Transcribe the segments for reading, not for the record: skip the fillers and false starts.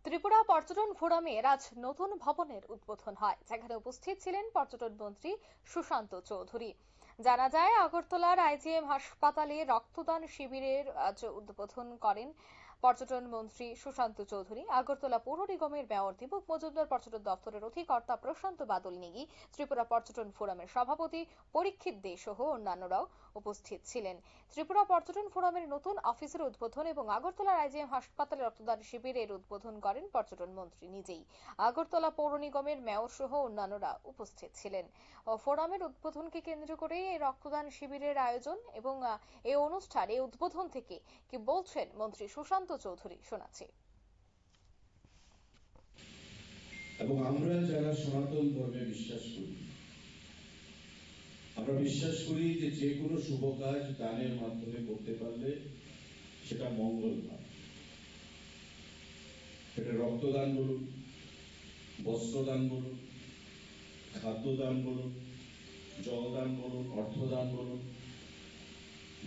ত্রিপুরা পর্যটন ফোরামের আজ নতুন ভবনের উদ্বোধন হয়, যেখানে উপস্থিত ছিলেন পর্যটন মন্ত্রী সুশান্ত চৌধুরী। জানা যায়, আগরতলার আইজিএম হাসপাতালে রক্তদান শিবিরের আজ উদ্বোধন করেন পর্যটন মন্ত্রী সুশান্ত চৌধুরী। আগরতলা পৌর নিগমের মেয়র দীপক মজুমদার, পর্যটন দপ্তরের অধিকর্তা প্রশান্ত বাদল নেগি, ত্রিপুরা পর্যটন ফোরামের সভাপতি পরীক্ষিত দে সহ অন্যান্যরাও উপস্থিত ছিলেন। ত্রিপুরা পর্যটন ফোরামের নতুন অফিসের উদ্বোধন এবং আগরতলার আইজিএম হাসপাতালে রক্তদান শিবিরের উদ্বোধন করেন পর্যটন মন্ত্রী নিজেই। আগরতলা পৌর নিগমের মেয়র সহ অন্যান্যরা উপস্থিত ছিলেন। ফোরামের উদ্বোধনকে কেন্দ্র করে এই রক্তদান শিবিরের আয়োজন এবং এই অনুষ্ঠান, এই উদ্বোধন থেকে কি বলছেন মন্ত্রী সুশান্ত চৌধুরী, শোনাচ্ছি। এবং আমরা যারা সনাতন ধর্মে বিশ্বাস করি, আমরা বিশ্বাস করি যে কোনো শুভ কাজ দানের মাধ্যমে করতে পারলে সেটা মঙ্গল হয়। সেটা রক্তদান বলুন, বস্ত্রদান বলুন, খাদ্যদান বলুন, জলদান বলুন, অর্থদান বলুন,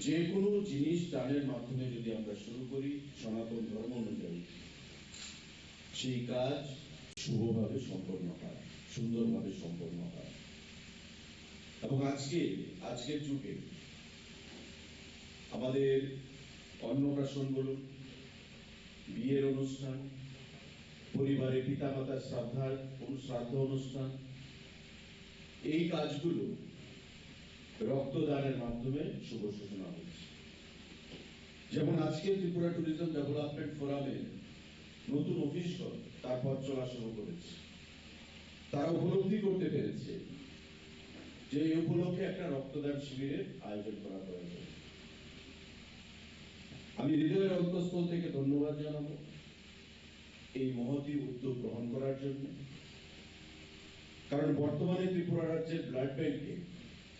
যে কোনো জিনিস দানের মাধ্যমে যদি আমরা শুরু করি সনাতন ধর্ম অনুযায়ী, সেই কাজ শুভভাবে সম্পন্ন হয়, সুন্দরভাবে সম্পন্ন হয়। এবং আজকের যুগে আমাদের অন্নপ্রাশন বলুন, বিয়ের অনুষ্ঠান, পরিবারে পিতামাতার শ্রাদ্ধ অনুষ্ঠান, এই কাজগুলো রক্তদানের মাধ্যমে শুভ সূচনা হচ্ছে। যেমন আজকে ত্রিপুরা ট্যুরিজম ডেভেলপমেন্ট ফোরামের নতুন অফিসগণ তার পথ চলা শুরু করেছে। তারা উপলব্ধি করতে পেরেছে যে এই উপলক্ষে একটা রক্তদান শিবিরের আয়োজন করা প্রয়োজন। আমি হৃদয়ের অন্তঃস্থল থেকে ধন্যবাদ জানাবো এই মহতী উদ্যোগ গ্রহণ করার জন্য। কারণ বর্তমানে ত্রিপুরা রাজ্যের ব্লাড ব্যাংকে,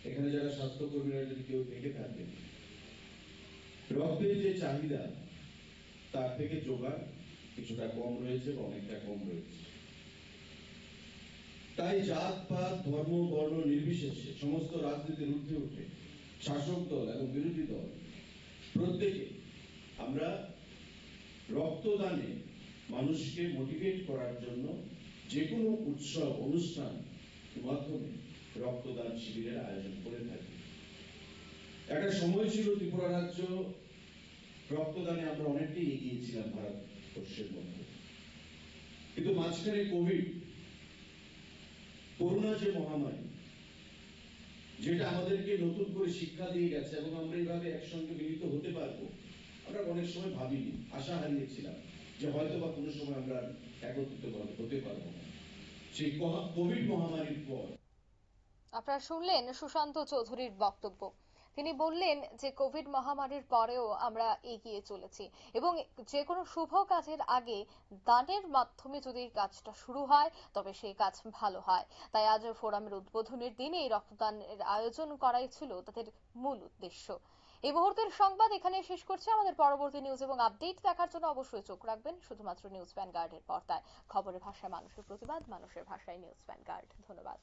এখানে যারা স্বাস্থ্যকর্মীরা যদি কেউ থেকে থাকেন, রক্তের যে চাহিদা তার থেকে যোগান কিছুটা কম রয়েছে বা অনেকটা কম রয়েছে। তাই জাত পাত ধর্ম বর্ণ নির্বিশেষে সমস্ত রাজনীতির ঊর্ধ্বে উঠে শাসক দল এবং বিরোধী দল প্রত্যেকে আমরা রক্তদানে মানুষকে মোটিভেট করার জন্য যে কোনো উৎসব অনুষ্ঠান মাধ্যমে রক্তদান শিবিরের আয়োজন করে থাকি। একটা সময় ছিল ত্রিপুরা রাজ্য রক্তদানে আমরা অনেকটাই এগিয়েছিলাম ভারতবর্ষের মধ্যে, কিন্তু মাঝখানে করোনা যে মহামারী, যেটা আমাদেরকে নতুন করে শিক্ষা দিয়ে গেছে এবং আমরা এইভাবে একসঙ্গে মিলিত হতে পারবো, আমরা অনেক সময় ভাবিনি, আশা হারিয়েছিলাম যে হয়তো বা কোনো সময় আমরা একত্রিত হতে পারবো না। সেই কোভিড মহামারীর পর আপনারা শুনলেন সুশান্ত চৌধুরীর বক্তব্য। তিনি বললেন যে কোভিড মহামারীর পরেও আমরা এগিয়ে চলেছি এবং যে কোনো শুভ কাজের আগে দানের মাধ্যমে যদি কাজটা শুরু হয় তবে সেই কাজ ভালো হয়। তাই আজ ফোরামের উদ্বোধনের দিনে এই রক্তদানের আয়োজন করাই ছিল তাদের মূল উদ্দেশ্য। এই মুহূর্তের সংবাদ এখানে শেষ করছে। আমাদের পরবর্তী নিউজ এবং আপডেট দেখার জন্য অবশ্যই চোখ রাখবেন শুধুমাত্র নিউজ ভ্যানগার্ডের পর্দায়। খবরের ভাষায় মানুষের প্রতিবাদ, মানুষের ভাষায় নিউজ ভ্যানগার্ড। ধন্যবাদ।